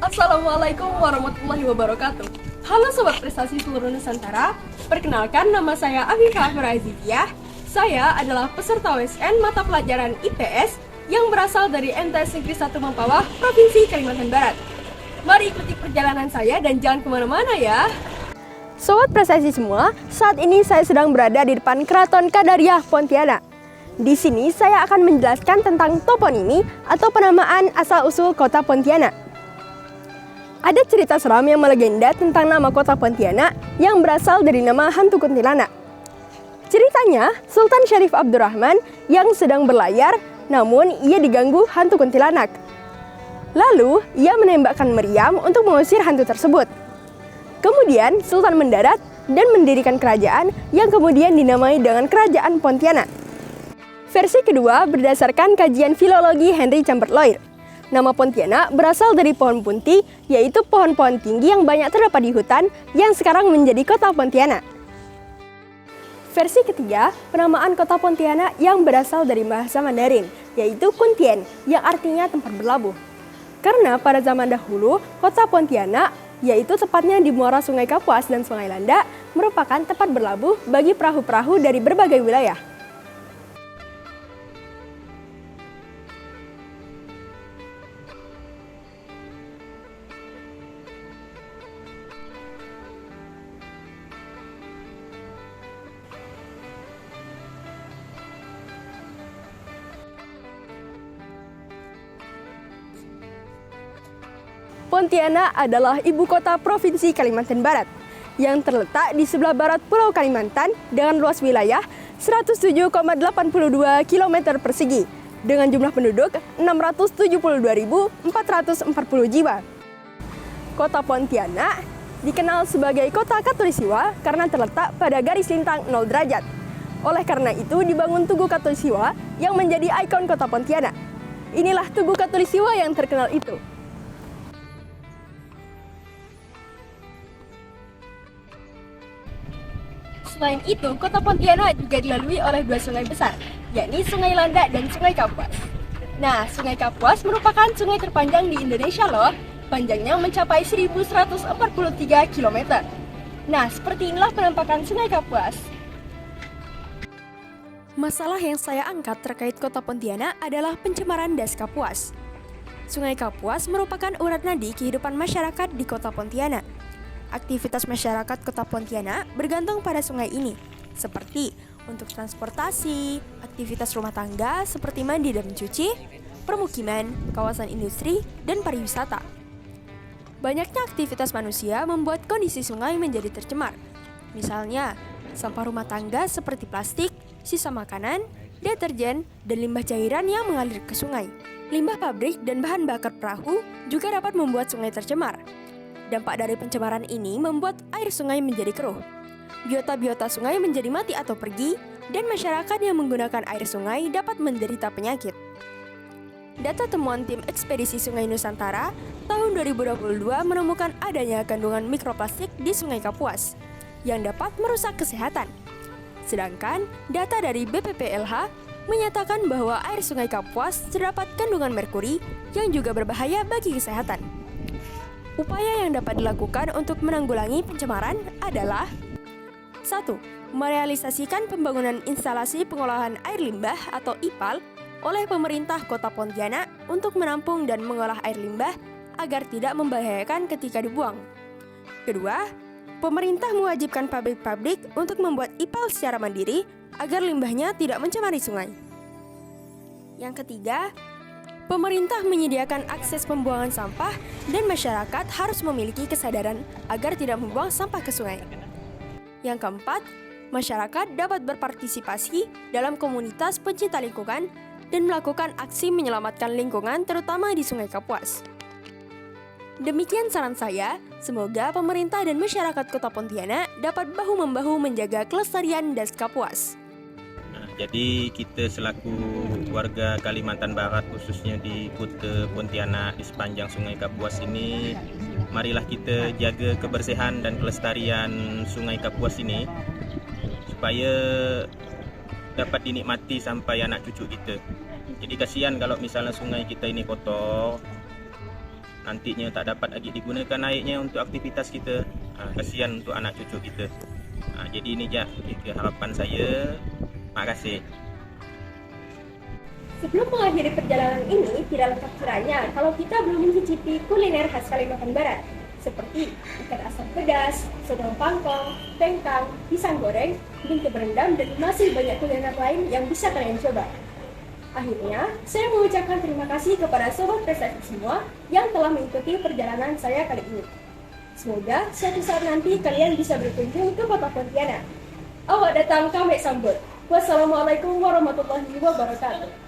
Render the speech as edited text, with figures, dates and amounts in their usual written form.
Assalamualaikum warahmatullahi wabarakatuh. Halo Sobat Prestasi seluruh Nusantara. Perkenalkan, nama saya Afifah Aziziyah. Saya adalah peserta OSN mata pelajaran IPS yang berasal dari MTS Negeri 1 Mempawah, Provinsi Kalimantan Barat. Mari ikuti perjalanan saya dan jangan kemana-mana ya. Sobat Prestasi semua, saat ini saya sedang berada di depan Keraton Kadariah Pontianak. Di sini saya akan menjelaskan tentang toponimi atau penamaan asal-usul kota Pontianak. Ada cerita seram yang melegenda tentang nama kota Pontianak yang berasal dari nama hantu kuntilanak. Ceritanya, Sultan Syarif Abdurrahman yang sedang berlayar, namun ia diganggu hantu kuntilanak. Lalu, ia menembakkan meriam untuk mengusir hantu tersebut. Kemudian, Sultan mendarat dan mendirikan kerajaan yang kemudian dinamai dengan Kerajaan Pontianak. Versi kedua berdasarkan kajian filologi Henry Chambers Lloyd. Nama Pontianak berasal dari pohon punti, yaitu pohon-pohon tinggi yang banyak terdapat di hutan yang sekarang menjadi kota Pontianak. Versi ketiga, penamaan kota Pontianak yang berasal dari bahasa Mandarin, yaitu Kuntien, yang artinya tempat berlabuh. Karena pada zaman dahulu, kota Pontianak, yaitu tepatnya di muara Sungai Kapuas dan Sungai Landak, merupakan tempat berlabuh bagi perahu-perahu dari berbagai wilayah. Pontianak adalah ibu kota Provinsi Kalimantan Barat yang terletak di sebelah barat Pulau Kalimantan dengan luas wilayah 107,82 km persegi dengan jumlah penduduk 672.440 jiwa. Kota Pontianak dikenal sebagai kota Katulistiwa karena terletak pada garis lintang 0 derajat. Oleh karena itu dibangun Tugu Katulistiwa yang menjadi ikon kota Pontianak. Inilah Tugu Katulistiwa yang terkenal itu. Selain itu, kota Pontianak juga dilalui oleh dua sungai besar, yakni Sungai Landak dan Sungai Kapuas. Nah, Sungai Kapuas merupakan sungai terpanjang di Indonesia loh. Panjangnya mencapai 1.143 km. Nah, seperti inilah penampakan Sungai Kapuas. Masalah yang saya angkat terkait kota Pontianak adalah pencemaran das Kapuas. Sungai Kapuas merupakan urat nadi kehidupan masyarakat di kota Pontianak. Aktivitas masyarakat kota Pontianak bergantung pada sungai ini, seperti untuk transportasi, aktivitas rumah tangga seperti mandi dan mencuci, permukiman, kawasan industri, dan pariwisata. Banyaknya aktivitas manusia membuat kondisi sungai menjadi tercemar. Misalnya, sampah rumah tangga seperti plastik, sisa makanan, deterjen, dan limbah cairan yang mengalir ke sungai. Limbah pabrik dan bahan bakar perahu juga dapat membuat sungai tercemar. Dampak dari pencemaran ini membuat air sungai menjadi keruh. Biota-biota sungai menjadi mati atau pergi, dan masyarakat yang menggunakan air sungai dapat menderita penyakit. Data temuan tim ekspedisi Sungai Nusantara tahun 2022 menemukan adanya kandungan mikroplastik di Sungai Kapuas yang dapat merusak kesehatan. Sedangkan data dari BPPLH menyatakan bahwa air Sungai Kapuas terdapat kandungan merkuri yang juga berbahaya bagi kesehatan. Upaya yang dapat dilakukan untuk menanggulangi pencemaran adalah 1. Merealisasikan pembangunan instalasi pengolahan air limbah atau IPAL oleh pemerintah Kota Pontianak untuk menampung dan mengolah air limbah agar tidak membahayakan ketika dibuang. Kedua, pemerintah mewajibkan pabrik-pabrik untuk membuat IPAL secara mandiri agar limbahnya tidak mencemari sungai. Yang ketiga, pemerintah menyediakan akses pembuangan sampah dan masyarakat harus memiliki kesadaran agar tidak membuang sampah ke sungai. Yang keempat, masyarakat dapat berpartisipasi dalam komunitas pencinta lingkungan dan melakukan aksi menyelamatkan lingkungan terutama di Sungai Kapuas. Demikian saran saya, semoga pemerintah dan masyarakat Kota Pontianak dapat bahu-membahu menjaga kelestarian das Kapuas. Jadi kita selaku warga Kalimantan Barat khususnya di Kuta Pontianak di sepanjang Sungai Kapuas ini, marilah kita jaga kebersihan dan kelestarian Sungai Kapuas ini supaya dapat dinikmati sampai anak cucu kita. Jadi kasihan kalau misalnya sungai kita ini kotor. nantinya tak dapat lagi digunakan airnya untuk aktivitas kita. Kasihan untuk anak cucu kita. Jadi ini je harapan saya. Terima kasih. Sebelum mengakhiri perjalanan ini, tidak lengkap kiranya kalau kita belum mencicipi kuliner khas Kalimantan Barat, seperti ikan asam pedas, sodong pangkong, tengkang, pisang goreng, bingkai berendam, dan masih banyak kuliner lain yang bisa kalian coba. Akhirnya, saya mengucapkan terima kasih kepada Sobat Prestasi semua yang telah mengikuti perjalanan saya kali ini. Semoga suatu saat nanti kalian bisa berkunjung ke Kota Pontianak. Awak datang, kami sambut. Wassalamualaikum warahmatullahi wabarakatuh.